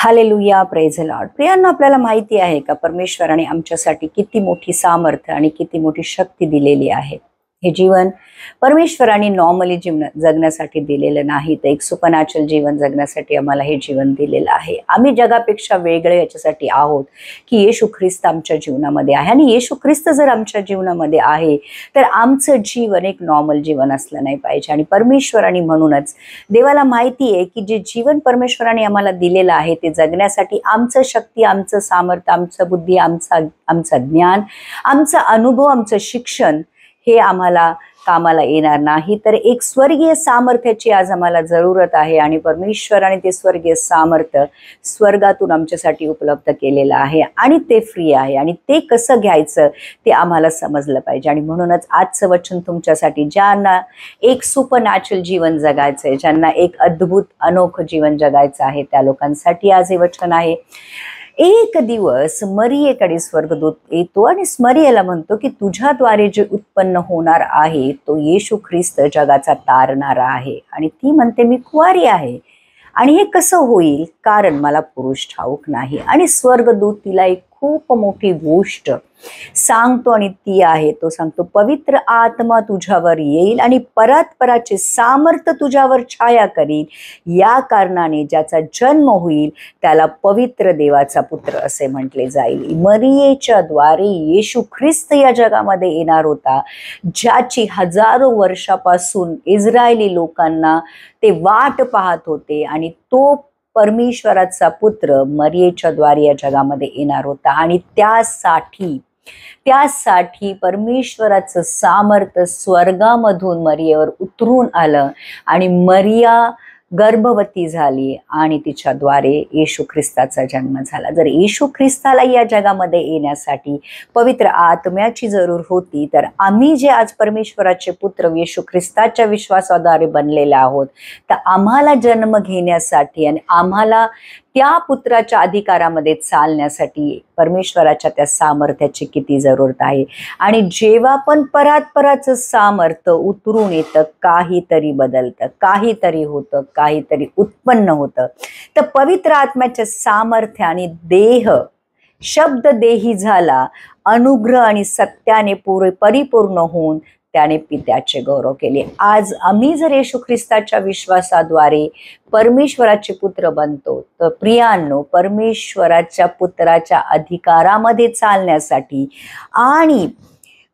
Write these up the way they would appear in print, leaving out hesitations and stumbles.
Hallelujah, praise the lord. प्रियांनो, आपल्याला माहिती आहे का परमेश्वराने आमच्यासाठी किती मोठी सामर्थ्य आणि किती मोठी शक्ती दिलेली आहे. हे जीवन परमेश्वराने नॉर्मली जगण्यासाठी दिलेलं नाही, तर एक सुपरनॅचरल जीवन जगण्यासाठी आम्हाला हे जीवन दिलेलं आहे. आम्ही जगापेक्षा वेगळे याच्यासाठी आहोत की येशू ख्रिस्त आमच्या जीवनामध्ये आहे, आणि येशू ख्रिस्त जर आमच्या जीवनामध्ये आहे तर आमचं जीवन एक नॉर्मल जीवन असलं नाही पाहिजे. आणि परमेश्वराने म्हणूनच देवाला माहिती आहे की जे जीवन परमेश्वराने आम्हाला दिलेलं आहे ते जगण्यासाठी आमचं शक्ती, आमचं सामर्थ्य, आमचं बुद्धी, आमचं ज्ञान, आमचा अनुभव, आमचं शिक्षण हे आम्हाला कामाला येणार नाही. तर एक स्वर्गीय सामर्थ्याची आज आम्हाला जरूरत आहे, आणि परमेश्वराने ते स्वर्गीय सामर्थ्य स्वर्गातून आमच्यासाठी उपलब्ध केलेलं आहे, आणि ते फ्री आहे. आणि ते कसं घ्यायचं ते आम्हाला समजलं पाहिजे. आणि म्हणूनच आजचं वचन तुमच्यासाठी, ज्यांना एक सुपरनॅचरल जीवन जगायचं आहे, ज्यांना एक अद्भुत अनोखं जीवन जगायचं आहे, त्या लोकांसाठी आज हे वचन आहे. एक दिवस मरियेकडे स्वर्गदूत येतो आणि मरियेला म्हणतो की तुझ्याद्वारे जे उत्पन्न होणार आहे तो येशू ख्रिस्त जगाचा तारणारा आहे. आणि ती म्हणते मी कुवारी आहे, आणि हे कसं होईल, कारण मला पुरुष ठाऊक नाही. आणि स्वर्गदूत तिला एक खूप मोठी गोष्ट सांगतो, आणि ती आहे, तो सांगतो, पवित्र आत्मा तुझ्यावर येईल आणि परतपराचे सामर्थ्य तुझ्यावर छाया करील. या कारणाने ज्याचा जन्म होईल त्याला पवित्र देवाचा पुत्र असे म्हटले जाईल. मरियेच्या द्वारे येशू ख्रिस्त या जगामध्ये येणार होता, ज्याची हजारो वर्षापासून इस्रायली लोकांना ते वाट पाहत होते. आणि तो परमेश्वराचा पुत्र मरियेच्या द्वारे या जगामध्ये येणार होता. आणि त्यासाठी परमेश्वराचं सामर्थ्य स्वर्गामधून मरियेवर उतरून आलं, आणि मरिया गर्भवती झाली, आणि तिच्याद्वारे येशू ख्रिस्ताचा जन्म झाला. जर येशू ख्रिस्ताला या जगामध्ये येण्यासाठी पवित्र आत्म्याची जरूर होती, तर आम्ही जे आज परमेश्वराचे पुत्र येशू ख्रिस्ताच्या विश्वासाद्वारे बनलेले आहोत, तर आम्हाला जन्म घेण्यासाठी आणि आम्हाला त्या पुत्राच्या अधिकारामध्ये चालण्यासाठी परमेश्वराच्या त्या सामर्थ्याची किती जरूरत आहे. आणि जेव्हा पण परतपराचं सामर्थ्य उतरून येतं, काहीतरी बदलतं, काहीतरी होतं, काहीतरी उत्पन्न होतं. तर पवित्र आत्म्याच्या सामर्थ्याने शब्द देही झाला, अनुग्रह आणि सत्याने परिपूर्ण होऊन त्याने पित्याचे गौरव केले. आज आम्ही जर येशू ख्रिस्ताच्या विश्वासाद्वारे परमेश्वराचे पुत्र बनतो, तर प्रियांनो, परमेश्वराच्या पुत्राच्या अधिकारामध्ये चालण्यासाठी आणि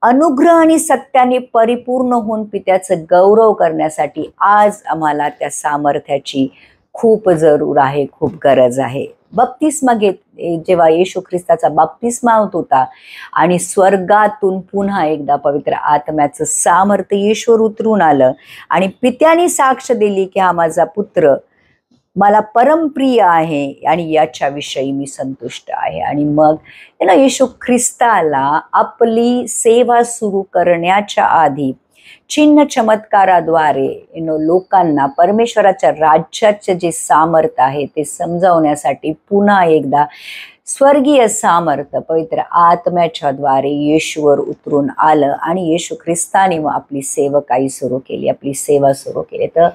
अनुग्रह आणि सत्याने परिपूर्ण होऊन पित्याचं गौरव करण्यासाठी आज आम्हाला त्या सामर्थ्याची खूप जरूर आहे, खूप गरज आहे. बप्तिस्मा जेव्हा येशू ख्रिस्ताचा बप्तिस्मा होत होता, आणि स्वर्गातून पुन्हा एकदा पवित्र आत्म्याचं सामर्थ्य येशूवर उतरून आलं, आणि पित्याने साक्ष दिली की हा माझा पुत्र मला परमप्रिय आहे, आणि याच्याविषयी मी संतुष्ट आहे. आणि मग येशू ख्रिस्ताला आपली सेवा सुरू करण्याच्या आधी चिन्ह चमत्काराद्वारे लोकांना परमेश्वराच्या राज्याचे जे सामर्थ्य आहे ते समजावण्यासाठी पुन्हा एकदा स्वर्गीय सामर्थ्य पवित्र आत्म्याच्या द्वारे येशूवर उतरून आलं, आणि येशू ख्रिस्ताने मग आपली सेवकाई सुरू केली, आपली सेवा सुरू केली. तर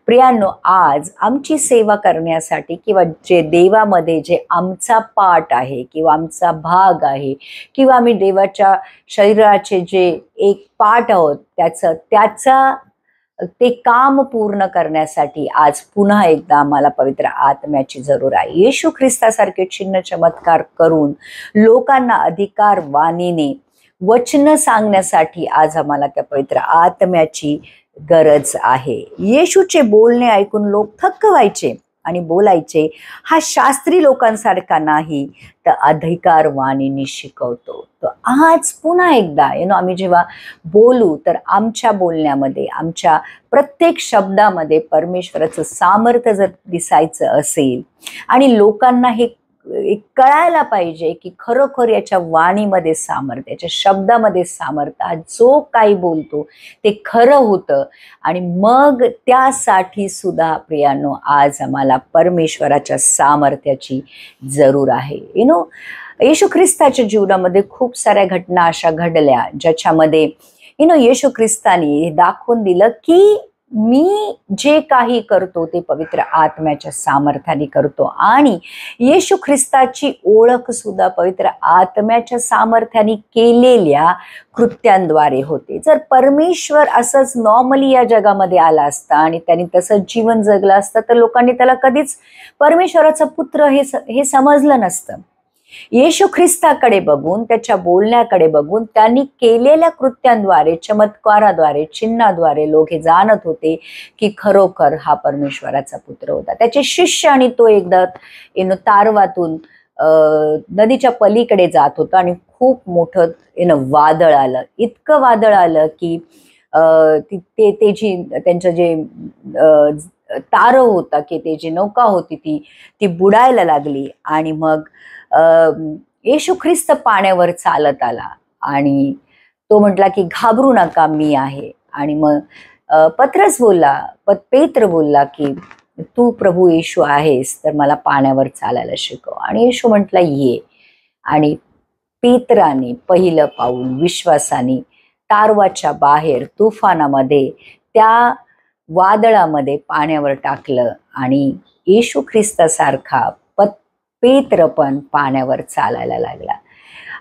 प्रियांनो, आज आमची सेवा करण्यासाठी किंवा जे देवामध्ये जे आमचा पार्ट आहे किंवा आमचा भाग आहे, किंवा आम्ही देवाच्या शरीराचे जे एक पार्ट आहोत, त्याचा ते काम पूर्ण करण्यासाठी आज पुन्हा एकदा आम्हाला पवित्र आत्म्याची जरूर आहे. येशू ख्रिस्तासारखे चिन्ह चमत्कार करून लोकांना अधिकार वाणीने वचन सांगण्यासाठी आज आम्हाला त्या पवित्र आत्म्याची गरज आहे. येशूचे बोलणे ऐकून लोक थक्क व्हायचे आणि बोलायचे, हा शास्त्री लोकांसारखा नाही, तर अधिकार वाणीने शिकवतो. तर आज पुन्हा एकदा आम्ही जेव्हा बोलू, तर आमच्या बोलण्यामध्ये, आमच्या प्रत्येक शब्दामध्ये परमेश्वराचं सामर्थ्य जर दिसायचं असेल, आणि लोकांना हे कळायला पाहिजे की खरोखर याच्या वाणीमध्ये सामर्थ्य, याच्या शब्दामध्ये सामर्थ्य, जो काही बोलतो ते खरं होतं. आणि मग त्यासाठी सुद्धा प्रियांनो, आज आम्हाला परमेश्वराच्या सामर्थ्याची जरूर आहे. येशू ख्रिस्ताच्या जीवनामध्ये खूप साऱ्या घटना अशा घडल्या, ज्याच्यामध्ये येशू ख्रिस्ताने दाखवून दिलं की मी जे काही करतो ते पवित्र आत्म्याच्या सामर्थ्याने करतो आणि येशू ख्रिस्ताची ओळख सुद्धा पवित्र आत्म्याच्या सामर्थ्याने केलेल्या कृत्यांद्वारे होते. जर परमेश्वर असंच नॉर्मली या जगामध्ये आला असता आणि त्यांनी तसंच जीवन जगलं असतं तर लोकांनी त्याला कधीच परमेश्वराचा पुत्र हे समजलं नसतं. येशू ख्रिस्ताकडे बघून, त्याच्या बोलण्याकडे बघून, त्यांनी केलेल्या कृत्यांद्वारे, चमत्काराद्वारे, चिन्हाद्वारे लोक हे जाणत होते की खरोखर हा परमेश्वराचा पुत्र होता. त्याचे शिष्य आणि तो एकदा तारवातून नदीच्या पलीकडे जात होता आणि खूप मोठं वादळ आलं. इतकं वादळ आलं की ते जी त्यांचं जे तार होता की ते जी नौका होती ती बुडायला लागली आणि मग येशू ख्रिस्त पाण्यावर चालत आला आणि तो म्हटला की घाबरू नका, मी आहे. आणि मग पत्रस बोलला, पेत्र बोलला की तू प्रभू येशू आहेस तर मला पाण्यावर चालायला शिकव. आणि येशू म्हटला ये. आणि पेत्राने पहिलं पाऊल विश्वासाने तारवाच्या बाहेर तुफानामध्ये त्या वादळामध्ये पाण्यावर टाकलं आणि येशू ख्रिस्तासारखा पेत्र पण पाण्यावर चालायला लागला.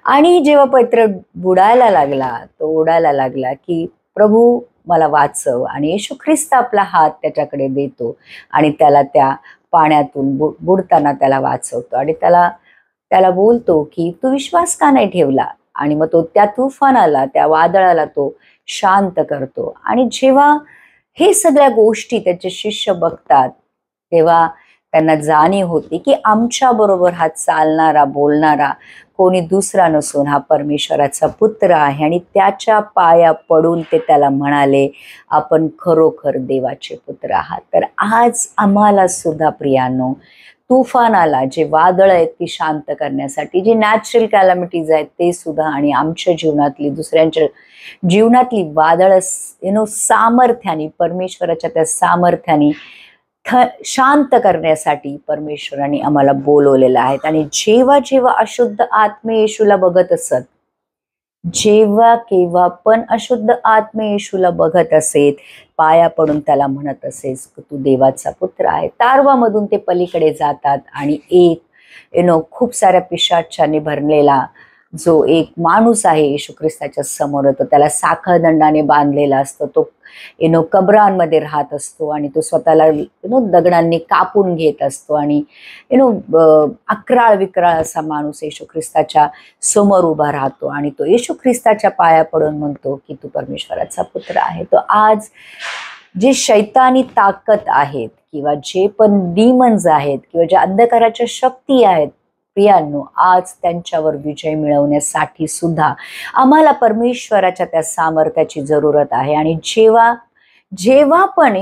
आणि जेव्हा पेत्र बुडायला लागला, तो ओढायला लागला की प्रभू मला वाचव. आणि येशू ख्रिस्त आपला हात त्याच्याकडे देतो आणि त्याला त्या पाण्यातून बुडताना त्याला वाचवतो आणि त्याला बोलतो की तू विश्वास का नाही ठेवला. आणि मग तो त्या तुफानाला, त्या वादळाला तो शांत करतो. आणि जेव्हा हे सगळ्या गोष्टी त्याचे शिष्य बघतात तेव्हा त्यांना जाणीव होती की आमच्या बरोबर हा चालणारा, बोलणारा कोणी दुसरा नसून हा परमेश्वराचा पुत्र आहे. आणि त्याच्या पाया पडून ते त्याला म्हणाले, आपण खरोखर देवाचे पुत्र आहात. तर आज आम्हाला सुद्धा प्रियांनो, तुफानाला, जे वादळ आहेत ती शांत करण्यासाठी, जी नॅचरल कॅलॅमिटीज आहेत ते सुद्धा, आणि आमच्या जीवनातली, दुसऱ्यांच्या जीवनातली वादळ सामर्थ्याने, परमेश्वराच्या त्या सामर्थ्याने शांत करण्यासाठी परमेश्वराने आम्हाला बोलवलेलं आहे. आणि जेव्हा जेव्हा अशुद्ध आत्मे येशूला बघत असत, जेव्हा केव्हा पण अशुद्ध आत्मे येशूला बघत असेल, पाया पडून त्याला म्हणत असेस तू देवाचा पुत्र आहे. तारवामधून ते पलीकडे जातात आणि एक खूप साऱ्या पिशाचाने भरलेला जो एक माणूस आहे येशू ख्रिस्ताच्या समोर येतो. त्याला साखळदंडाने बांधलेला असतो. तो कब्रांमध्ये राहत असतो आणि तो स्वतःला दगडांनी कापून घेत असतो आणि अकराळ विक्राळ असा माणूस येशू ख्रिस्ताच्या समोर उभा राहतो आणि तो येशू ख्रिस्ताच्या पाया पडून म्हणतो की तू परमेश्वराचा पुत्र आहे. तो आज जे शैतानी ताकद आहेत किंवा जे पण डिमन्स आहेत किंवा ज्या अंधकाराच्या शक्ती आहेत प्रियांनो, आज त्यांच्यावर विजय मिळवण्यासाठी सुद्धा आम्हाला परमेश्वराच्या त्या सामर्थ्याची जरूरत आहे. आणि जेव्हा पण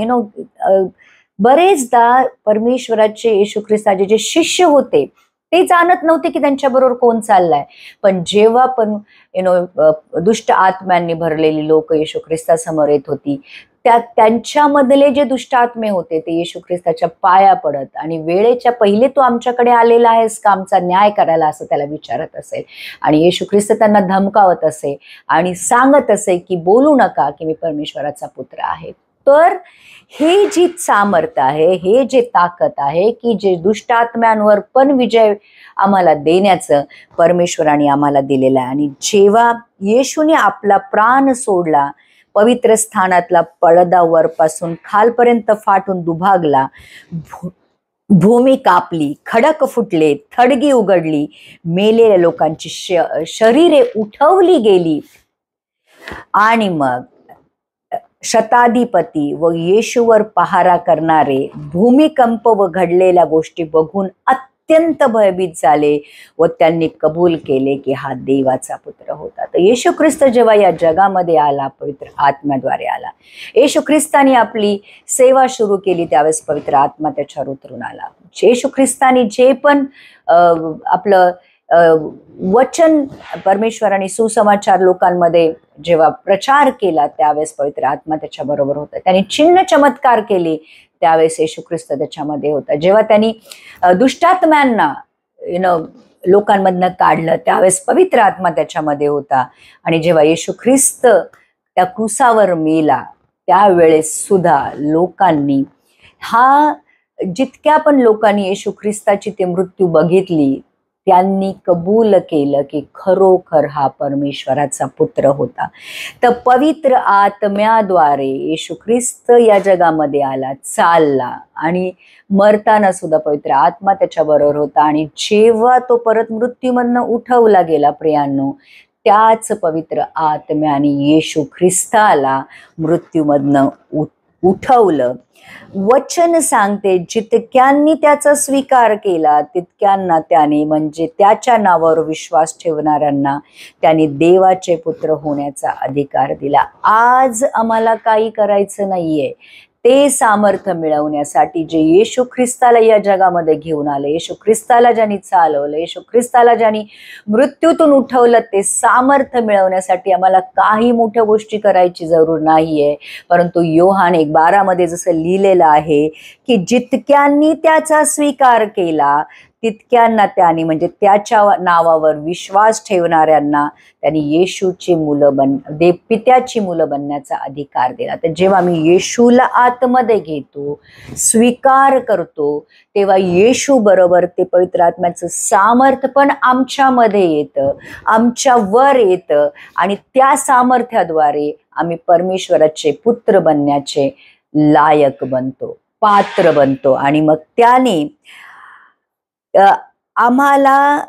बरेचदा परमेश्वराचे, येशू ख्रिस्ताचे जे शिष्य होते ते जाणत नव्हते की त्यांच्याबरोबर कोण चाललाय. पण जेव्हा पण दुष्ट आत्म्यांनी भरलेली लोक येशू ख्रिस्तासमोर येत होती, त्यांच्यामधले जे दुष्ट आत्मे होते ते येशू ख्रिस्ताच्या पाया पडत आणि वेळेच्या पहिले तू आमच्याकडे आलेला आहेस का आमचा न्याय करायला, असं त्याला विचारत असेल. आणि येशू ख्रिस्त त्यांना धमकावत असे आणि सांगत असे की बोलू नका की मी परमेश्वराचा पुत्र आहे. तर हे जी सामर्थ्य आहे, हे जे ताकद आहे की जे दुष्ट आत्म्यांवर पण विजय आम्हाला देण्याचं परमेश्वराने आम्हाला दिलेलं आहे. आणि जेव्हा येशूने आपला प्राण सोडला, पवित्र स्थानातला पडदा वरपासून खालपर्यंत फाटून दुभागला, भूमी कापली, खडक फुटले, थडगी उघडली, मेलेल्या लोकांची शरीरे उठवली गेली. आणि मग शताधिपती व येशूवर पहारा करणारे भूमिकंप व घडलेल्या गोष्टी बघून अत्यंत भयभीत झाले व त्यांनी कबूल केले की हा देवाचा पुत्र होता. तर येशू ख्रिस्त जेव्हा या जगामध्ये आला, पवित्र आत्म्याद्वारे आला, येशू ख्रिस्ताने आपली सेवा सुरू केली, त्यावेळेस पवित्र आत्मा त्याच्यावर उतरून आला. येशू ख्रिस्ताने जे पण आपलं वचन, परमेश्वराने सुसमाचार लोकांमध्ये जेव्हा प्रचार केला त्यावेळेस पवित्र आत्मा त्याच्याबरोबर होता. त्याने चिन्ह चमत्कार केले त्यावेळेस येशू ख्रिस्त त्याच्यामध्ये होता. जेव्हा त्यांनी दुष्टात्म्यांना लोकांमधनं काढलं त्यावेळेस पवित्र आत्मा त्याच्यामध्ये होता. आणि जेव्हा येशू ख्रिस्त त्या क्रूसावर मेला त्यावेळेस सुद्धा लोकांनी जितक्या पण लोकांनी येशू ख्रिस्ताची ते मृत्यू बघितली, त्यांनी कबूल केलं की खरोखर हा परमेश्वराचा पुत्र होता. तर पवित्र आत्म्याद्वारे येशू ख्रिस्त या जगामध्ये आला, चालला, आणि मरताना सुद्धा पवित्र आत्मा त्याच्याबरोबर होता. आणि जेव्हा तो परत मृत्यूमधनं उठवला गेला प्रियांनो, त्याच पवित्र आत्म्याने येशू ख्रिस्ताला मृत्यूमधनं उठवलं. वचन सांगते, जितक्यांनी त्याचा स्वीकार केला तितक्यांना त्याने, म्हणजे त्याच्या नावावर विश्वास ठेवणाऱ्यांना त्याने देवाचे पुत्र होण्याचा अधिकार दिला. आज आम्हाला काही करायचं नाहीये. ते सामर्थ्य मिळवण्यासाठी जे येशू ख्रिस्ताला या जगामध्ये घेऊन आले, येशू ख्रिस्ताला ज्यांनी चालवलं, येशू ख्रिस्ताला ज्यांनी मृत्यूतून उठवलं, ते सामर्थ्य मिळवण्यासाठी आम्हाला काही मोठ्या गोष्टी करायची जरूर नाहीये. परंतु योहान 1:12 जसं लिहिलेलं आहे की जितक्यांनी त्याचा स्वीकार केला तितक्यांना त्याने, म्हणजे त्याच्या नावावर विश्वास ठेवणाऱ्यांना त्यांनी येशूची मुलं पित्याची मुलं बनण्याचा अधिकार दिला. तर जेव्हा मी येशूला आतमध्ये घेतो, स्वीकार करतो, तेव्हा येशू बरोबर ते पवित्र आत्म्याचं सामर्थ्य पण आमच्यामध्ये येतं, आमच्यावर येतं, आणि त्या सामर्थ्याद्वारे आम्ही परमेश्वराचे पुत्र बनण्याचे लायक बनतो, पात्र बनतो. आणि मग त्याने आम्हाला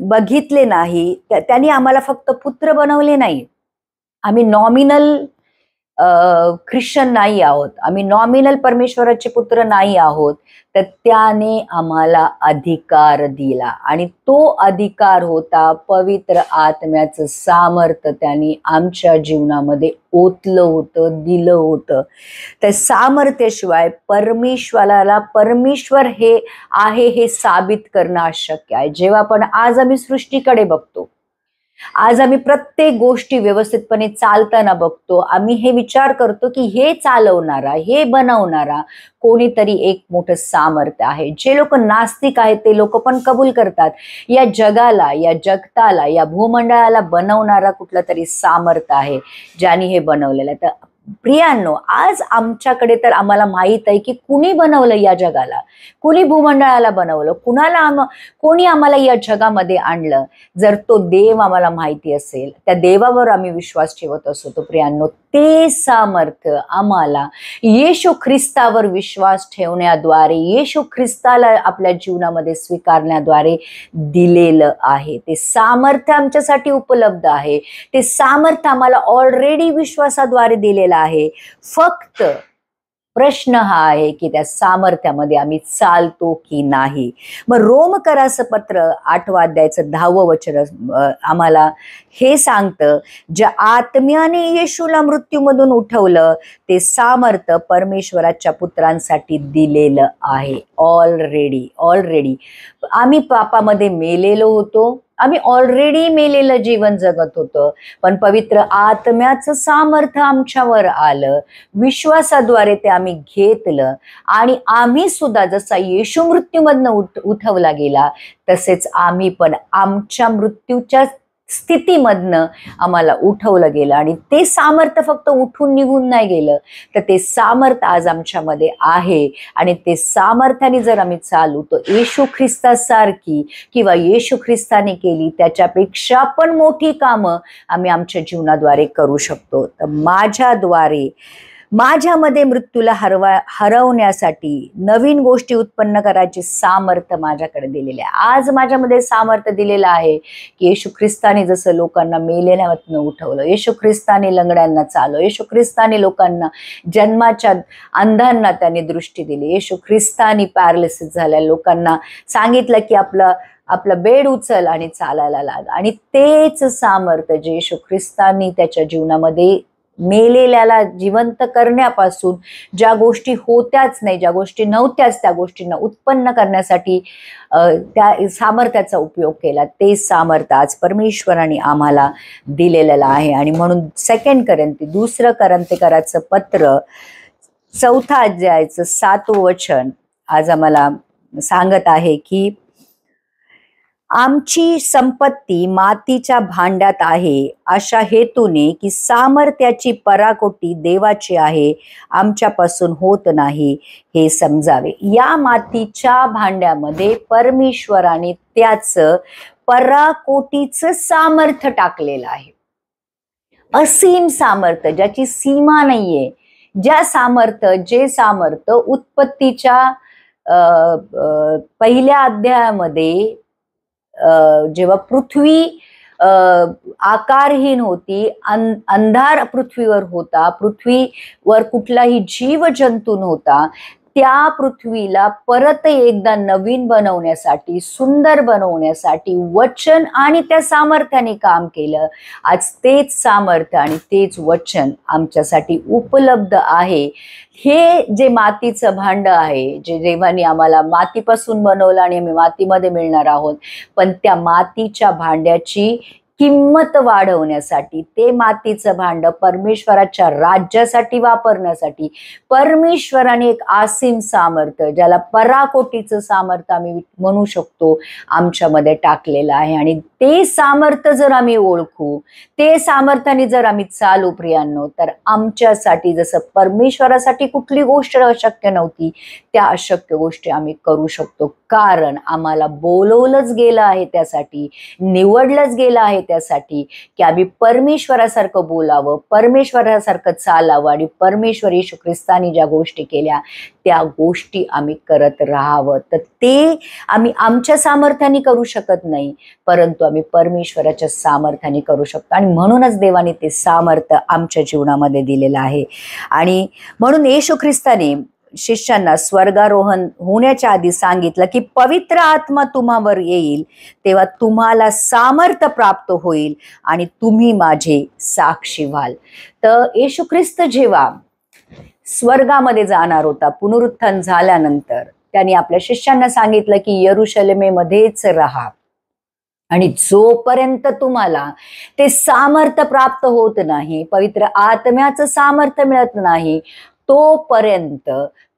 बघितले नाही, त्यांनी आम्हाला फक्त पुत्र बनवले नाही. आम्ही नॉमिनल ख्रिश्चन नाही आहोत, आम्ही नॉमिनल परमेश्वराचे पुत्र नाही आहोत. तर त्याने आम्हाला अधिकार दिला, आणि तो अधिकार होता पवित्र आत्म्याचं सामर्थ्य त्याने आमच्या जीवनामध्ये ओतलं होतं, दिलं होतं. तर सामर्थ्याशिवाय परमेश्वराला परमेश्वर हे आहे हे साबित करणं अशक्य आहे. जेव्हा पण आज आम्ही सृष्टीकडे बघतो, आज आम्ही प्रत्येक गोष्टी व्यवस्थितपणे चालताना बघतो, आम्ही हे विचार करतो की हे चालवणारा, हे बनवणारा कोणीतरी एक मोठं सामर्थ्य आहे. जे लोक नास्तिक आहेत ते लोक पण कबूल करतात, या जगाला, या जगताला, या भूमंडळाला बनवणारा कुठला तरी सामर्थ्य आहे ज्याने हे बनवलेलं आहे. तर प्रियांनो, आज आमच्याकडे तर आम्हाला माहित आहे की कुणी बनवलं या जगाला, कुणी भूमंडळाला बनवलं, कोणी आम्हाला या जगामध्ये आणलं. जर तो देव आम्हाला माहिती असेल, त्या देवावर आम्ही विश्वास ठेवत असतो, तो प्रियांनो ते सामर्थ्य आम्हाला येशू ख्रिस्तावर विश्वास ठेवण्याद्वारे, येशू ख्रिस्ताला आपल्या जीवनामध्ये स्वीकारण्याद्वारे दिलेलं आहे. ते सामर्थ्य आमच्यासाठी उपलब्ध आहे. ते सामर्थ्य आम्हाला ऑलरेडी विश्वासाद्वारे दिलेलं आहे. फक्त प्रश्न हा आहे की त्या सामर्थ्यामध्ये आम्ही चालतो की नाही. मग रोमकरास पत्र 8व्या अध्यायाचं 10वं वचन आम्हाला हे सांगतं, ज्या आत्म्याने येशूला मृत्यूमधून उठवलं ते सामर्थ्य परमेश्वराच्या पुत्रांसाठी दिलेलं आहे. ऑलरेडी आम्ही पापामध्ये मेलेलो होतो, आम्ही ऑलरेडी मेलेलं जीवन जगत होतो, पण पवित्र आत्म्याचं सामर्थ्य आमच्यावर आलं, विश्वासाद्वारे ते आम्ही घेतलं, आणि आम्ही सुद्धा जसा येशू मृत्यूमधनं उठवला गेला तसेच आम्ही पण आमच्या मृत्यूच्या स्थितीमधनं आम्हाला उठवलं गेलं. आणि ते सामर्थ्य फक्त उठून निघून नाही गेलं, तर ते सामर्थ्य आज आमच्यामध्ये आहे. आणि ते सामर्थ्याने जर आम्ही चालू, तर येशू ख्रिस्तासारखी किंवा येशू ख्रिस्ताने केली त्याच्यापेक्षा पण मोठी कामं आम्ही आमच्या जीवनाद्वारे करू शकतो. तर माझ्यामध्ये मृत्यूला हरवण्यासाठी नवीन गोष्टी उत्पन्न करायची सामर्थ्य माझ्याकडे दिलेले आहे. आज माझ्यामध्ये सामर्थ्य दिलेलं आहे की येशू ख्रिस्ताने जसं लोकांना मेलेल्यामधनं उठवलं, येशू ख्रिस्ताने लंगड्यांना चालवलं, येशू ख्रिस्ताने लोकांना जन्माच्या अंधांना त्याने दृष्टी दिली, येशू ख्रिस्ताने पॅरालिसिस झाल्या लोकांना सांगितलं की आपलं बेड उचल आणि चालायला लाग. आणि तेच सामर्थ्य जे येशू ख्रिस्तानी त्याच्या जीवनामध्ये मेलेल्याला जिवंत करण्यापासून, ज्या गोष्टी होत्याच नाही, ज्या गोष्टी नव्हत्याच, त्या गोष्टींना उत्पन्न करण्यासाठी त्या सामर्थ्याचा उपयोग केला, ते सामर्थ्य आज परमेश्वराने आम्हाला दिलेलं आहे. आणि म्हणून 2 करंथीकराचं पत्र 4थ्या अध्यायाचं 7वं वचन आज आम्हाला सांगत आहे की आमची संपत्ती मातीच्या भांड्यात आहे अशा हेतूने की सामर्थ्याची पराकोटी देवाची आहे, आमच्यापासून होत नाही हे समजावे. या मातीच्या भांड्यामध्ये परमेश्वराने त्याचं पराकोटीचं सामर्थ्य टाकलेलं आहे. असीम सामर्थ्य, ज्याची सीमा नाहीये. जे सामर्थ्य उत्पत्तीच्या पहिल्या अध्यायामध्ये जेव्हा पृथ्वी आकारहीन होती, अंधार पृथ्वीवर होता, पृथ्वीवर कुठलाही जीव जंतू नव्हता, त्या पृथ्वीला परत एकदा नवीन बनवण्यासाठी, सुंदर बनवण्यासाठी वचन आणि त्या सामर्थ्याने काम केलं. आज तेच सामर्थ्य आणि तेच वचन आमच्यासाठी उपलब्ध आहे. हे जे मातीचं भांड आहे, जे देवाने आम्हाला मातीपासून बनवलं आणि आम्ही मातीमध्ये मिळणार आहोत, पण त्या मातीच्या भांड्याची किंमत वाढवण्यासाठी, ते मातीचं भांड परमेश्वराच्या राज्यासाठी वापरण्यासाठी परमेश्वराने एक असीम सामर्थ्य, ज्याला पराकोटीचं सामर्थ्य आम्ही म्हणू शकतो, आमच्यामध्ये टाकलेलं आहे. आणि ते सामर्थ्य जर आम्ही ओळखू, ते सामर्थ्याने जर आम्ही चालू प्रियांनो, तर आमच्यासाठी जसं परमेश्वरासाठी कुठली गोष्ट अशक्य नव्हती, त्या अशक्य गोष्टी आम्ही करू शकतो. कारण आम्हाला बोलवलंच गेलं आहे त्यासाठी, निवडलंच गेलं आहे त्यासाठी की आम्ही परमेश्वरासारखं बोलावं, परमेश्वरासारखं चालावं आणि परमेश्वर येशू ख्रिस्तानी ज्या गोष्टी केल्या त्या गोष्टी आम्ही करत राहावं. तर ते आम्ही आमच्या सामर्थ्याने करू शकत नाही, परंतु आम्ही परमेश्वराच्या सामर्थ्याने करू शकतो. आणि म्हणूनच देवाने ते सामर्थ्य आमच्या जीवनामध्ये दिलेलं आहे. आणि म्हणून येशू ख्रिस्ताने शिष्यांना स्वर्गारोहण होण्याच्या आधी सांगितलं की पवित्र आत्मा तुम्हावर येईल, तेव्हा तुम्हाला सामर्थ्य प्राप्त होईल आणि तुम्ही माझे साक्षी व्हाल. तर येशू ख्रिस्त जेव्हा स्वर्गामध्ये जाणार होता, पुनरुत्थान झाल्यानंतर त्यांनी आपल्या शिष्यांना सांगितलं की यरुशलेमेमध्येच राहा आणि जोपर्यंत तुम्हाला ते सामर्थ्य प्राप्त होत नाही, पवित्र आत्म्याचं सामर्थ्य मिळत नाही, तोपर्यंत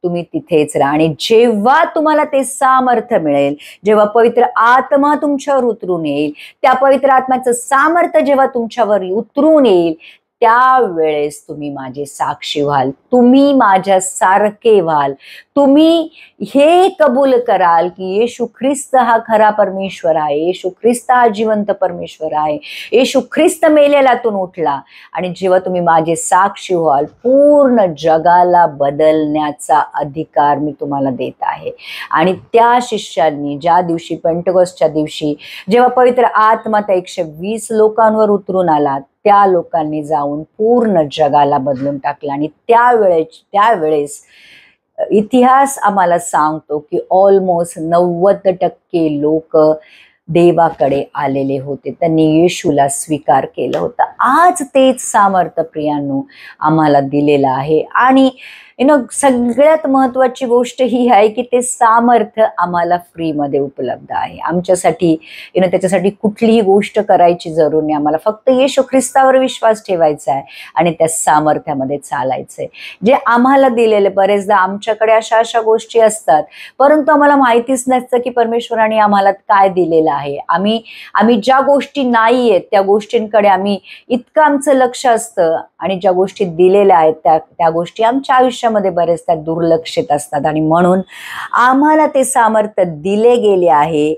तुम्ही तिथेच राहा. आणि जेव्हा तुम्हाला ते सामर्थ्य मिळेल, जेव्हा पवित्र आत्मा तुमच्यावर उतरून येईल, त्या पवित्र आत्म्याचं सामर्थ्य जेव्हा तुमच्यावर उतरून येईल, त्यावेळेस तुम्ही माझे साक्षी व्हाल, तुम्ही माझ्या सारखे व्हाल. तुम्ही हे कबूल कराल की येशू ख्रिस्त हा खरा परमेश्वर आहे, येशू ख्रिस्त हा जिवंत परमेश्वर आहे, येशू ख्रिस्त मेलेल्यातून उठला. आणि जेव्हा तुम्ही माझे साक्षी व्हाल, पूर्ण जगाला बदलण्याचा अधिकार मी तुम्हाला देत आहे. आणि त्या शिष्यांनी ज्या दिवशी पेंटेकोस्टच्या दिवशी जेव्हा पवित्र आत्मा त्या 120 लोकांवर उतरून आला, त्या लोकांनी जाऊन पूर्ण जगाला बदलून टाकलं. आणि त्यावेळेस इतिहास आम्हाला सांगतो की ऑलमोस्ट 90% लोक देवाकडे आलेले होते, त्यांनी येशूला स्वीकार केलं होतं. आज तेच सामर्थ्य प्रियांनो आम्हाला दिलेलं आहे. आणि सगळ्यात महत्वाची गोष्ट ही आहे की ते सामर्थ्य आम्हाला फ्रीमध्ये उपलब्ध आहे. आमच्यासाठी त्याच्यासाठी कुठलीही गोष्ट करायची जरूर नाही. आम्हाला फक्त येशू ख्रिस्तावर विश्वास ठेवायचा आहे आणि त्या सामर्थ्यामध्ये चालायचंय जे आम्हाला दिलेले. बरेचदा आमच्याकडे अशा गोष्टी असतात, परंतु आम्हाला माहितीच नसतं की परमेश्वराने आम्हाला काय दिलेलं आहे. आम्ही ज्या गोष्टी नाही आहेत त्या गोष्टींकडे आम्ही इतकं आमचं लक्ष असतं, आणि ज्या गोष्टी दिलेल्या आहेत त्या गोष्टी आमच्या आयुष्यामध्ये बरेचदा दुर्लक्षित असतात. आणि म्हणून आम्हाला ते सामर्थ्य दिले गेले आहे.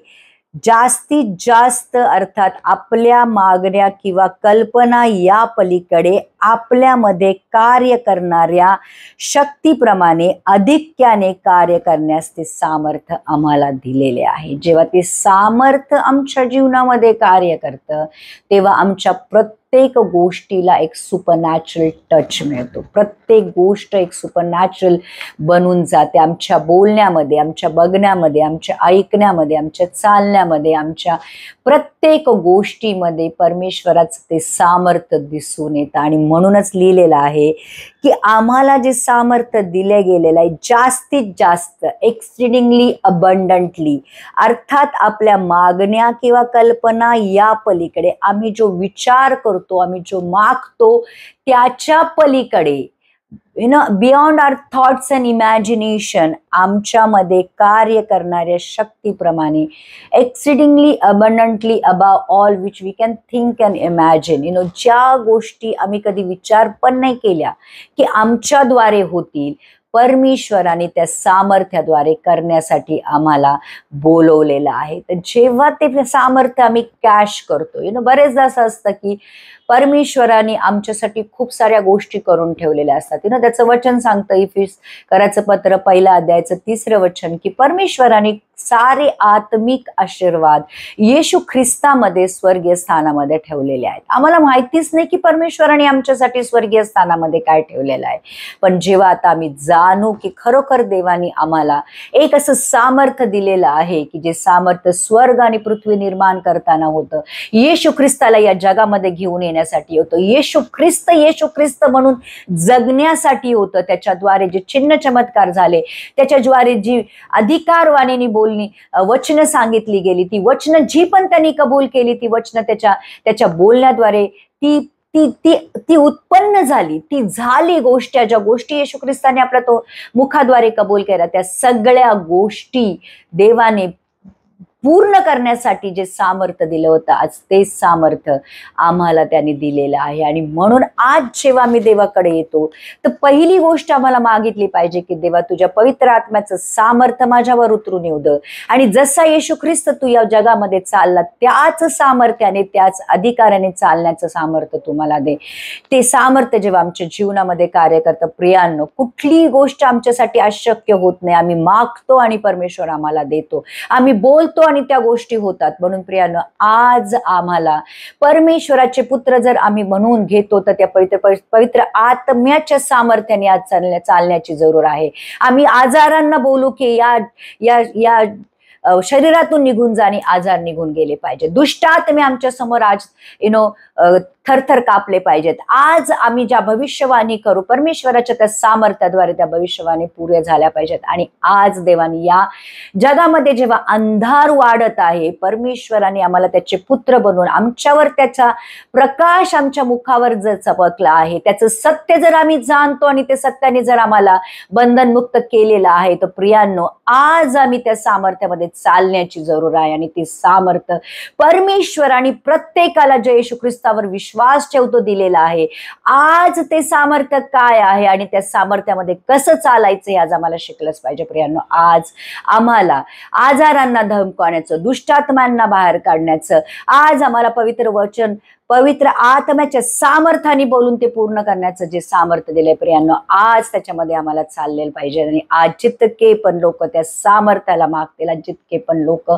जास्तीत जास्त अर्थात आपल्या मागण्या किंवा कल्पना या पलीकडे आपल्यामध्ये कार्य करणाऱ्या शक्तीप्रमाणे अधिक्याने कार्य करण्यास ते सामर्थ्य आम्हाला दिलेले आहे. जेव्हा ते सामर्थ्य आमच्या जीवनामध्ये कार्य करतं, तेव्हा आमच्या प्रत्येक गोष्टीला एक सुपरनॅचरल टच मिळतो. प्रत्येक गोष्ट एक सुपरनॅचरल बनून जाते. आमच्या बोलण्यामध्ये, आमच्या बघण्यामध्ये, आमच्या ऐकण्यामध्ये, आमच्या चालण्यामध्ये, आमच्या प्रत्येक गोष्टीमध्ये परमेश्वराचं ते सामर्थ्य दिसून येतं. आणि म्हणूनच लिहिलेलं आहे की आम्हाला जे सामर्थ्य दिले गेलेलं आहे, जास्तीत जास्त, एक्ससिडिंगली अबंडंटली, अर्थात आपल्या मागण्या किंवा कल्पना या पलीकडे आम्ही जो विचार करतो, आम्ही जो मागतो त्याच्या पलीकडे beyond our thoughts and imagination, आमच्यामध्ये कार्य करणाऱ्या शक्तीप्रमाणे, exceedingly abundantly above all which we can think and imagine, ज्या गोष्टी आम्ही कधी विचार पण नाही केल्या की आमच्याद्वारे होतील, परमेश्वराने त्या सामर्थ्याद्वारे करण्यासाठी आम्हाला बोलवलेलं आहे. तर जेव्हा ते सामर्थ्य आम्ही कॅश करतो, बरेचदा असं असतं की परमेश्वराने आमच्यासाठी खूप साऱ्या गोष्टी करून ठेवलेल्या असतात. त्याचं वचन सांगतं इफिस कराचं पत्र 1 अध्यायाचं 3 वचन की परमेश्वराने सारे आत्मिक आशीर्वाद येशू ख्रिस्तामध्ये स्वर्गीय स्थानामध्ये ठेवलेले आहेत. आम्हाला माहितीच नाही की परमेश्वराने आमच्यासाठी स्वर्गीय स्थानामध्ये काय ठेवलेलं आहे. पण जेव्हा आता आम्ही जाणू की खरोखर देवाने आम्हाला एक असं सामर्थ्य दिलेलं आहे की जे सामर्थ्य स्वर्ग आणि पृथ्वी निर्माण करताना होतं, येशू ख्रिस्ताला या जगामध्ये घेऊन येण्यासाठी होतं, येशू ख्रिस्त म्हणून जगण्यासाठी होतं. त्याच्याद्वारे जे चिन्ह चमत्कार झाले, त्याच्याद्वारे जी अधिकारवाणीने वचन सांगितली गेली, ती वचन जी पण त्यांनी कबूल केली, ती वचन त्याच्या बोलण्याद्वारे ती उत्पन्न झाली, ती झाली गोष्ट, ज्या गोष्टी येशू ख्रिस्ताने आपल्या तो मुखाद्वारे कबूल केल्या, त्या सगळ्या गोष्टी देवाने पूर्ण करण्यासाठी जे सामर्थ्य दिलं होतं, आज ते सामर्थ्य आम्हाला त्यांनी दिलेलं आहे. आणि म्हणून आज जेव्हा आम्ही देवाकडे येतो तर पहिली गोष्ट आम्हाला मागितली पाहिजे की देवा, तुझ्या पवित्र आत्म्याचं सामर्थ्य माझ्यावर उतरून येऊ दे, आणि जसा येशू ख्रिस्त तू या जगामध्ये चालला त्याच सामर्थ्याने, त्याच अधिकाराने चालण्याचं सामर्थ्य तुम्हाला दे. ते सामर्थ्य जेव्हा आमच्या जीवनामध्ये कार्य करतं, प्रियांनो, कुठलीही गोष्ट आमच्यासाठी अशक्य होत नाही. आम्ही मागतो आणि परमेश्वर आम्हाला देतो, आम्ही बोलतो आणि त्या गोष्टी होतात. म्हणून प्रियानो, आज आम्हाला परमेश्वराचे पुत्र जर आम्ही म्हणून घेतो तर त्या पवित्र आत्म्याच्या सामर्थ्याने आज चालण्याची जरूर आहे. आम्ही आजारांना बोलू की या शरीरातून निघून जा आणि आजार निघून गेले पाहिजे. दुष्टात्मे आमच्या समोर आज थरथर कापले पाहिजेत. आज आम्ही ज्या भविष्यवाणी करू, परमेश्वराच्या त्या सामर्थ्याद्वारे त्या भविष्यवाणी पुऱ्या झाल्या पाहिजेत. आणि आज देवाने या जगामध्ये जेव्हा अंधार वाढत आहे, परमेश्वराने आम्हाला त्याचे पुत्र बनवून आमच्यावर त्याचा प्रकाश आमच्या मुखावर जर चमकला आहे, त्याचं सत्य जर आम्ही जाणतो आणि ते सत्याने जर आम्हाला बंधनमुक्त केलेलं आहे, तर प्रियांनो, आज आम्ही त्या सामर्थ्यामध्ये चालण्याची जरूर आहे. आणि ते सामर्थ्य परमेश्वराने प्रत्येकाला जे येशू ख्रिस्तावर विश्वास ठेवतो दिलेला आहे. आज ते सामर्थ्य काय आहे आणि त्या सामर्थ्यामध्ये कसं चालायचं हे आज आम्हाला शिकलंच पाहिजे. प्रियांनो, आज आम्हाला आजारांना धमकावण्याचं, दुष्टात्म्यांना बाहेर काढण्याचं, आज आम्हाला पवित्र आत्म्याच्या सामर्थ्याने बोलून ते पूर्ण करण्याचं जे सामर्थ्य दिलंय, प्रियांनो, आज त्याच्यामध्ये आम्हाला चाललेलं पाहिजे. आणि आज जितके पण लोक त्या सामर्थ्याला मागतील, जितके पण लोक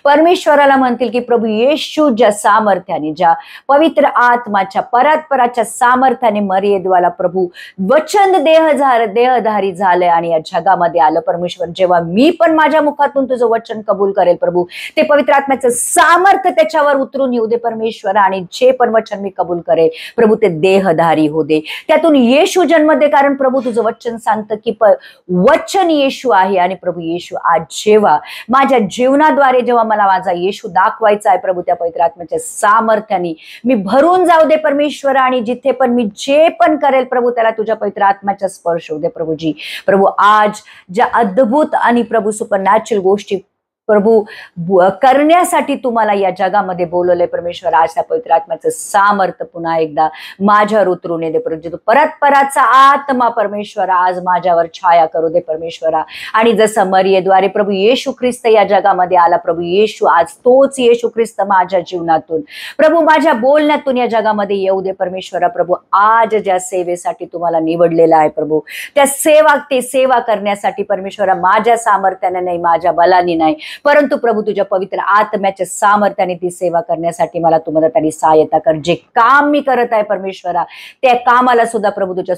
परमेश्वराला म्हणतील की प्रभू येशू ज्या सामर्थ्याने, ज्या पवित्र आत्माच्या परस्पराच्या सामर्थ्याने मर्यादेवाला प्रभू वचन देहधारी झालंय आणि या जगामध्ये आलं. परमेश्वर, जेव्हा मी पण माझ्या मुखातून तुझं वचन कबूल करेल प्रभू, ते पवित्र आत्म्याचं सामर्थ्य त्याच्यावर उतरून येऊ दे परमेश्वर. आणि जे पण वचन मी कबूल करेल प्रभू, ते देहधारी हो दे, त्यातून येशू जन्म दे. कारण प्रभू, तुझं वचन सांगतं की वचन येशू आहे. आणि प्रभू येशू, आज जेव्हा माझ्या जीवनाद्वारे जेव्हा मला माझा येशू दाखवायचा आहे प्रभू, त्या पवित्र आत्म्याच्या सामर्थ्याने मी भरून जाऊ दे परमेश्वर. आणि जिथे पण मी जे पण करेल प्रभू, त्याला तुझ्या पवित्र आत्म्याचा स्पर्श होऊ दे प्रभूजी. प्रभू, आज ज्या अद्भुत आणि प्रभू सुपरनॅचरल गोष्टी प्रभू करण्यासाठी तुम्हाला या जगामध्ये बोलवलंय परमेश्वर, आज त्या पवित्र आत्म्याचं सामर्थ्य पुन्हा एकदा माझ्यावर उतरून येते प्रभू. तो परस्पराचा आत्मा परमेश्वर आज माझ्यावर छाया करू दे परमेश्वरा. आणि जसं मरियेद्वारे प्रभू येशू ख्रिस्त या जगामध्ये आला, प्रभू येशू, आज तोच येशू ख्रिस्त माझ्या जीवनातून प्रभू, माझ्या बोलण्यातून या जगामध्ये येऊ दे परमेश्वरा. प्रभू, आज ज्या सेवेसाठी तुम्हाला निवडलेलं आहे प्रभू, त्या सेवा करण्यासाठी परमेश्वरा, माझ्या सामर्थ्याने नाही, माझ्या बलाने नाही, परंतु प्रभू तुझ्या पवित्र आत्म्याच्या सामर्थ्याने ती सेवा करण्यासाठी मला तू मदत आणि सहायता कर. जे काम मी करत आहे परमेश्वरा, त्या कामाला सुद्धा प्रभू तुझ्या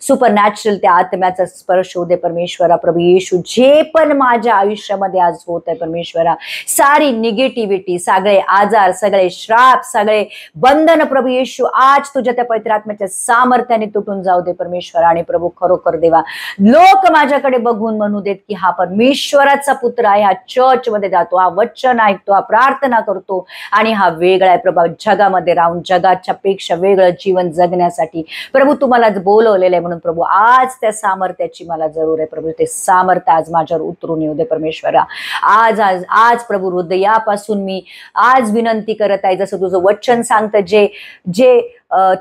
सुपरनॅचरल त्या आत्म्याचा स्पर्श होऊ दे परमेश्वरा. प्रभू येशू, जे पण माझ्या आयुष्यामध्ये आज होत आहे परमेश्वरा, सारी निगेटिव्हिटी, सगळे आजार, सगळे श्राप, सगळे बंधन प्रभू येशू आज तुझ्या त्या पवित्र आत्म्याच्या सामर्थ्याने तुटून जाऊ दे परमेश्वरा. आणि प्रभू, खरोखर देवा, लोक माझ्याकडे बघून म्हणू देत की हा परमेश्वराचा पुत्र आहे, हा चर्चमध्ये जातो, हा वचन ऐकतो, हा प्रार्थना करतो आणि हा वेगळा आहे प्रभू, जगामध्ये राहून जगाच्या पेक्षा वेगळं जीवन जगण्यासाठी प्रभू तुम्हाला बोलवलेलं आहे. म्हणून प्रभू आज त्या सामर्थ्याची मला जरूर आहे प्रभू. ते सामर्थ्य आज माझ्यावर उतरून येऊ दे परमेश्वरा. आज आज आज प्रभू हृदयापासून मी आज विनंती करत आहे, जसं तुझं वचन सांगतं, जे जे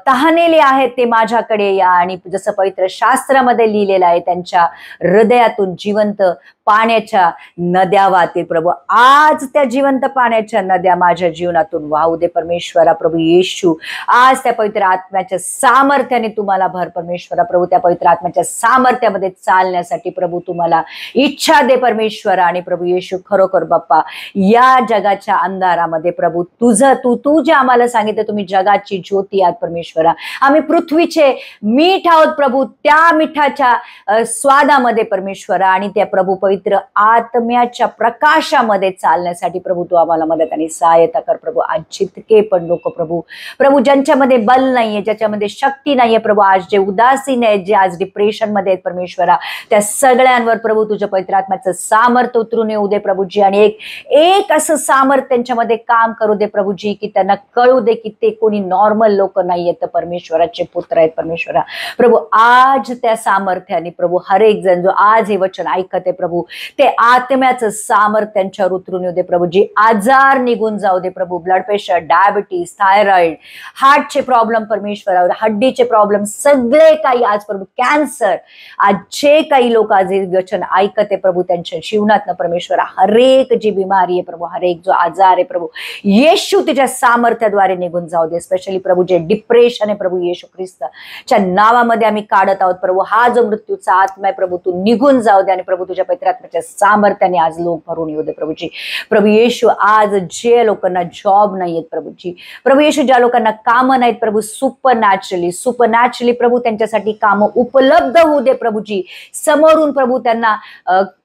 तहानेले आहेत ते माझ्याकडे या, आणि जसं पवित्र शास्त्रामध्ये लिहिलेलं आहे, त्यांच्या हृदयातून जिवंत पाण्याच्या नद्या वाहतील प्रभू. आज त्या जिवंत पाण्याच्या नद्या माझ्या जीवनातून वाहू दे परमेश्वरा. प्रभू येशू आज त्या पवित्र आत्म्याच्या सामर्थ्याने तुम्हाला भर परमेश्वरा. प्रभू त्या पवित्र आत्म्याच्या सामर्थ्यामध्ये चालण्यासाठी प्रभू तुम्हाला इच्छा दे परमेश्वरा. आणि प्रभू येशू खरोखर बाप्पा, या जगाच्या अंधारामध्ये प्रभू तू जे आम्हाला सांगितलं, तुम्ही जगाची ज्योती आहात परमेश्वरा. आम्ही पृथ्वीचे मीठ आहोत प्रभू, त्या मिठाच्या स्वादामध्ये परमेश्वरा आणि त्या प्रभू पवित्र आत्म्याच्या प्रकाशामध्ये चालण्यासाठी प्रभू तू आम्हाला मदत आणि सहायता कर प्रभू. आज जितके पण लोक प्रभू ज्यांच्यामध्ये बल नाहीये, ज्याच्यामध्ये शक्ती नाहीये प्रभू, आज जे उदासीन आहेत, जे आज डिप्रेशन मध्ये आहेत परमेश्वरा, त्या सगळ्यांवर प्रभू तुझ्या पवित्र आत्म्याचं सामर्थ्य उतरून येऊ दे प्रभूजी. आणि एक असं सामर्थ्य त्यांच्यामध्ये काम करू दे प्रभूजी, की त्यांना कळू दे की ते कोणी नॉर्मल लोक नाहीयेत, तर परमेश्वराचे पुत्र आहेत परमेश्वरा. प्रभू आज त्या सामर्थ्याने प्रभू हर एक जण जो आज हे वचन ऐकत आहे प्रभू, ते आत्म्याचं सामर्थ्य त्यांच्यावर उतरून येऊ दे प्रभूजी. आजार निघून जाऊ दे प्रभू, ब्लड प्रेशर, डायबिटीज, थायरॉइड, हार्टचे प्रॉब्लेम परमेश्वरा, हड्डीचे प्रॉब्लेम, सगळे काही आज प्रभू, कॅन्सर, आज जे काही लोक आज हे वचन ऐकत आहे प्रभू, त्यांच्या जीवनात परमेश्वरा हरेक जी बिमारी आहे प्रभू, हरेक जो आजार आहे प्रभू, येशू तुझ्या सामर्थ्याद्वारे निघून जाऊ दे. स्पेशली प्रभू जे डिप्रेशन आहे प्रभू, येशू ख्रिस्ताच्या नावामध्ये आम्ही काढत आहोत प्रभू. हा जो मृत्यूचा आत्मा आहे प्रभू, तू निघून जाऊ दे आणि प्रभू तुझ्या पवित्र आत्म्याच्या सामर्थ्याने आज लोक भरून येऊ दे प्रभूजी. प्रभू येशू आज जे लोकांना जॉब नाहीयेत प्रभूजी, प्रभू येशू ज्या लोकांना कामं नाहीत प्रभू, सुपरनॅचरली प्रभू त्यांच्यासाठी कामं उपलब्ध होऊ दे प्रभूजी. समोरून प्रभू त्यांना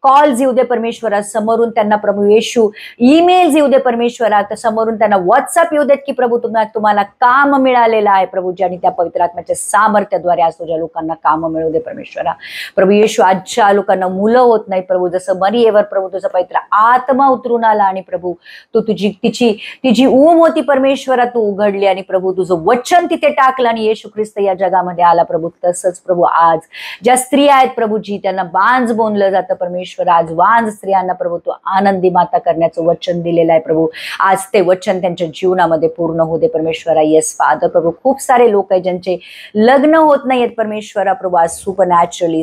कॉल्स येऊ दे परमेश्वरा, समोरून त्यांना प्रभू येशू ईमेल्स येऊ दे परमेश्वरा, तर समोरून त्यांना व्हॉट्सअप येऊ देत की प्रभू तुम्हाला काम मिळालेलं आहे प्रभूजी. आणि त्या पवित्र आत्म्याच्या सामर्थ्याद्वारे आज तुझ्या लोकांना काम मिळू दे परमेश्वरा. प्रभू येशू आजच्या लोकांना मुलं होत नाही प्रभू, जसं मरियेवर प्रभू तुझा पवित्र आत्मा उतरून आला आणि प्रभू तू तिची ऊम होती परमेश्वरा, तू उघडली आणि प्रभू तुझं वचन तिथे टाकलं आणि येशू ख्रिस्त या जगामध्ये आला प्रभू. तसंच प्रभू आज ज्या स्त्रिया आहेत प्रभूजी, त्यांना बांज बोललं जातं परमेश्वर, आज बांज स्त्रियांना प्रभू तू आनंदी माता करण्याचं वचन दिलेलं आहे प्रभू. आज ते वचन त्यांच्या जीवनामध्ये पूर्ण होऊ दे परमेश्वरा. येस फादर प्रभू, खूप सारे लोक आहेत ज्यांचे लग्न होत नाहीयेत परमेश्वरा प्रभू, आज सुपरनॅचरली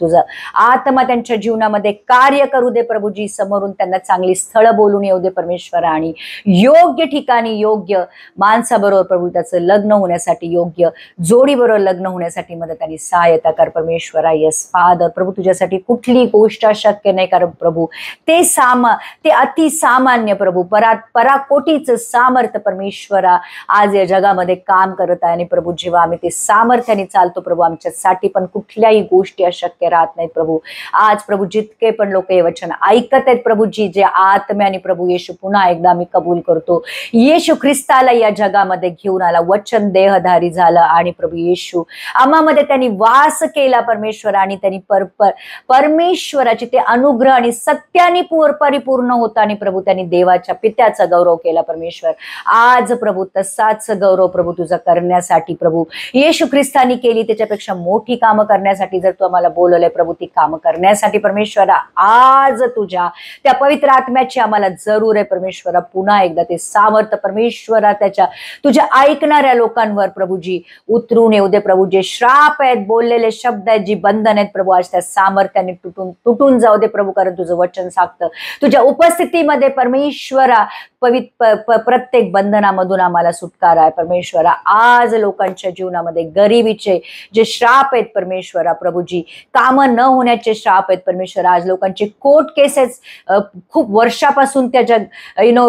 तुझं आत्मा त्यांच्या जीवनामध्ये कार्य करू दे प्रभूजी. समोरून त्यांना चांगली स्थळं बोलून येऊ दे परमेश्वरा आणि योग्य ठिकाणी योग्य माणसाबरोबर प्रभू त्याचं लग्न होण्यासाठी, योग्य जोडीबरोबर लग्न होण्यासाठी मदत आणि सहायता कर परमेश्वरा. येस फादर प्रभू, तुझ्यासाठी कुठली गोष्ट अशक्य नाही, कारण प्रभू ते अतिसामान्य प्रभू, पराकोटीचं सामर्थ्य परमेश्वरा आज या जगामध्ये काम करत आहे. आणि प्रभू जेव्हा आम्ही ते सामर्थ्याने चालतो प्रभू, आमच्यासाठी पण कुठल्याही गोष्टी अशक्य राहत नाहीत प्रभू. आज प्रभू जितके पण लोक हे वचन ऐकत आहेत प्रभूजी, जे आत्म्याने प्रभू येशू पुन्हा एकदा आम्ही कबूल करतो, येशू ख्रिस्ताला या जगामध्ये घेऊन आला, वचन देहधारी झालं आणि प्रभू येशू आम्हामध्ये त्यांनी वास केला परमेश्वर, आणि त्यांनी परमेश्वराचे ते अनुग्रह आणि सत्याने परिपूर्ण होता आणि प्रभू त्यांनी देवाच्या पित्याचा गौरव केला परमेश्वर. आज प्रभू तसाच गौरव प्रभू तुझा करण्यासाठी प्रभू येशू ख्रिस्तानी केली, त्याच्यापेक्षा मोठी कामं करण्यासाठी जर तू आम्हाला बोलवलंय प्रभू, ती कामं करण्यासाठी परमेश्वरा आज तुझ्या त्या पवित्र आत्म्याची आम्हाला जरूर आहे परमेश्वरा. पुन्हा एकदा ते सामर्थ्य परमेश्वरा तुझ्या ऐकणाऱ्या लोकांवर प्रभूजी उतरून येऊ दे प्रभू. जे श्राप आहेत, बोललेले शब्द आहेत, जी बंधन आहेत प्रभू, आज त्या सामर्थ्याने तुटून जाऊ दे प्रभू, कारण तुझं वचन सांगतं तुझ्या उपस्थितीमध्ये परमेश्वरा प्रत्येक बंधनामधून आम्हाला सुटकारा आहे परमेश्वरा. आज लोकांच्या जीवनामध्ये गरिबीचे जे श्राप आहेत परमेश्वरा प्रभूजी, कामं न होण्याचे श्राप आहेत परमेश्वरा, आज लोकांचे कोर्ट केसेस खूप वर्षापासून त्याच्या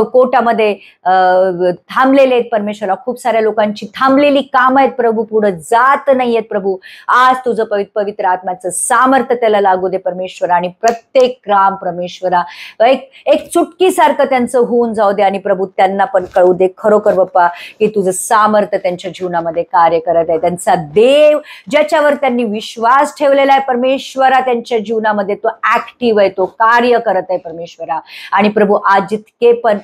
कोर्टामध्ये थांबलेले आहेत परमेश्वरा. खूप साऱ्या लोकांची थांबलेली कामं आहेत प्रभू, पुढे जात नाहीयेत प्रभू. आज तुझं पवित्र आत्म्याचं सामर्थ्य त्याला लागू दे परमेश्वरा, आणि प्रत्येक काम परमेश्वरा एक चुटकीसारखं त्यांचं होऊन जाऊ दे, आणि प्रभू त्यांना पण कळू दे खरोखर बाप्पा की तुझं सामर्थ्य त्यांच्या जीवनामध्ये कार्य करत आहे. त्यांचा देव ज्याच्यावर त्यांनी विश्वास ठेवलेला आहे परमेश्वरा, त्यांच्या जीवनामध्ये तो ऍक्टिव्ह आहे, तो कार्य करत आहे परमेश्वरा. आणि प्रभू आज जितके पण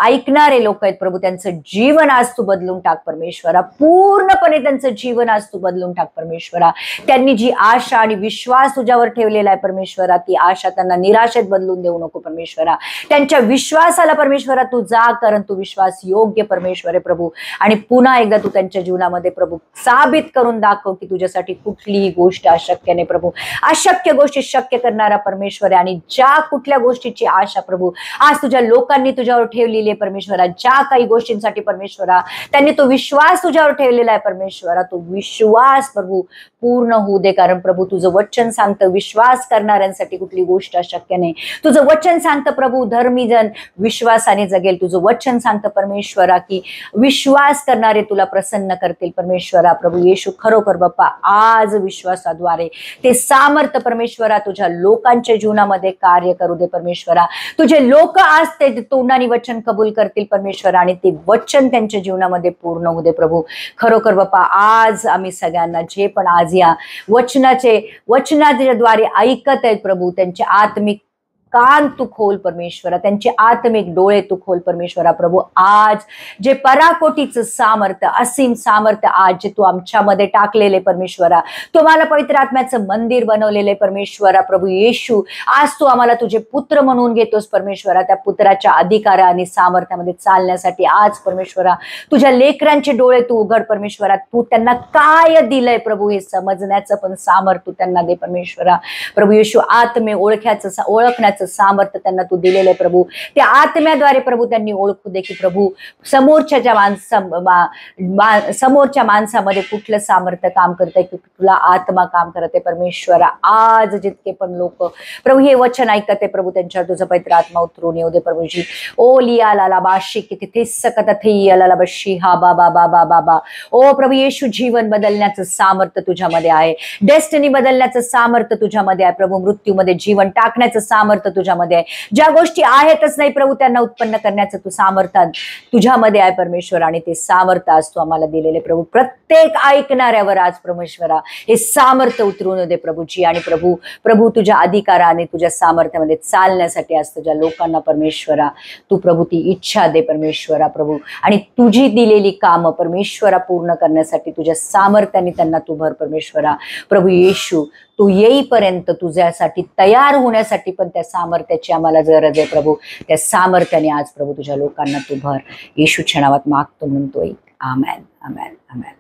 ऐकणारे लोक आहेत प्रभू, त्यांचं जीवन आज तू बदलून टाक परमेश्वरा. पूर्णपणे त्यांचं जीवन आज तू बदलून टाक परमेश्वरा. त्यांनी जी आशा आणि विश्वास तुझ्यावर ठेवलेला आहे परमेश्वरा, ती आशा त्यांना निराशेत बदलून देऊ नको परमेश्वरा. त्यांच्या विश्वासाला परमेश्वरा तू जा, कारण तू विश्वास योग्य परमेश्वर आहे प्रभू. आणि पुन्हा एकदा तू त्यांच्या जीवनामध्ये प्रभू साबित करून दाखव की तुझ्यासाठी कुठलीही गोष्ट अशक्य नाही प्रभू. अशक्य गोष्टी शक्य करणारा परमेश्वर आहे. आणि ज्या कुठल्या गोष्टीची आशा प्रभू आज तुझ्या लोकांनी तुझ्यावर ठेवलेली आहे परमेश्वरा, ज्या काही गोष्टींसाठी परमेश्वरा त्यांनी तो विश्वास तुझ्यावर ठेवलेला आहे परमेश्वरा, तो विश्वास प्रभू पूर्ण होऊ दे. कारण प्रभू तुझं वचन सांगतं विश्वास करणाऱ्यांसाठी कुठली गोष्ट अशक्य नाही. तुझं वचन सांगतं प्रभू धर्मी जन विश्वासाने जगेल. तुझं वचन सांगतं परमेश्वरा की विश्वास करणारे तुला प्रसन्न करतील परमेश्वरा. प्रभू येशू खरोखर बाप्पा आज विश्वासाद्वारे ते सामर्थ्य परमेश्वरा तुझ्या लोकांच्या जीवनामध्ये कार्य करू दे परमेश्वरा. तुझे लोक आज ते तोंडाने वचन कबूल करतील परमेश्वरा आणि ते वचन त्यांच्या जीवनामध्ये पूर्ण होऊ दे प्रभू. खरोखर बाप्पा आज आम्ही सगळ्यांना जे पण आज या वचनाच्या द्वारे ऐकत आहेत प्रभू, त्यांचे आत्मिक कान तू खोल परमेश्वरा, त्यांचे आत्मिक डोळे तू खोल परमेश्वरा. प्रभू आज जे पराकोटीचं सामर्थ्य, असीम सामर्थ्य आज जे तू आमच्यामध्ये टाकलेले परमेश्वरा, तुम्हाला पवित्र आत्म्याचं मंदिर बनवलेले परमेश्वरा. प्रभू येशू आज तू आम्हाला तुझे पुत्र म्हणून घेतोस परमेश्वरा. त्या पुत्राच्या अधिकार आणि सामर्थ्यामध्ये चालण्यासाठी आज परमेश्वरा तुझ्या लेकरांचे डोळे तू उघड परमेश्वरा. तू त्यांना काय दिलंय प्रभू हे समजण्याचं पण सामर्थ्य त्यांना दे परमेश्वरा. प्रभू येशू आत्मे ओळखण्याचं सामर्थ्य त्यांना तू दिलेलं आहे प्रभू. त्या आत्म्याद्वारे प्रभू त्यांनी ओळखू दे की प्रभू समोरच्या माणसामध्ये कुठलं सामर्थ्य काम करतंय, की तुला आत्मा काम करत आहे परमेश्वरा. आज जितके पण लोक प्रभू हे वचन ऐकत आहे प्रभू, त्यांच्यावर तुझं पवित्र आत्मा उतरून येऊ दे प्रभूजी. ओ लिया लाला बाशी की तिथे सकत थैला बशी हा बाबा बाबा बाबा. ओ प्रभू येशू जीवन बदलण्याचं सामर्थ्य तुझ्यामध्ये आहे, डेस्टिनी बदलण्याचं सामर्थ्य तुझ्यामध्ये आहे प्रभू, मृत्यूमध्ये जीवन टाकण्याचं सामर्थ्य तुझ्यामध्ये आहे. ज्या गोष्टी आहेतच नाही प्रभू त्यांना उत्पन्न करण्याचं तू सामर्थ्य तुझ्यामध्ये आहे परमेश्वर. आणि ते सामर्थ्य आज तू आम्हाला दिलेले प्रभू. प्रत्येक ऐकणाऱ्यावर आज परमेश्वरा हे सामर्थ्य उतरून दे प्रभूजी. आणि प्रभू तुझ्या अधिकाराने तुझ्या सामर्थ्यामध्ये चालण्यासाठी आज तुझ्या लोकांना परमेश्वरा तू प्रभू ती इच्छा दे परमेश्वरा प्रभू. आणि तुझी दिलेली कामं परमेश्वरा पूर्ण करण्यासाठी तुझ्या सामर्थ्याने त्यांना तू भर परमेश्वरा. प्रभू येशू तू येईपर्यंत तुझ्यासाठी तयार होण्यासाठी पण त्या सामर्थ्याची आम्हाला गरज आहे प्रभू. त्या सामर्थ्याने आज प्रभू तुझ्या लोकांना तू भर. येशूच्या नावात मागतो म्हणतोय. आमेन आमेन आमेन.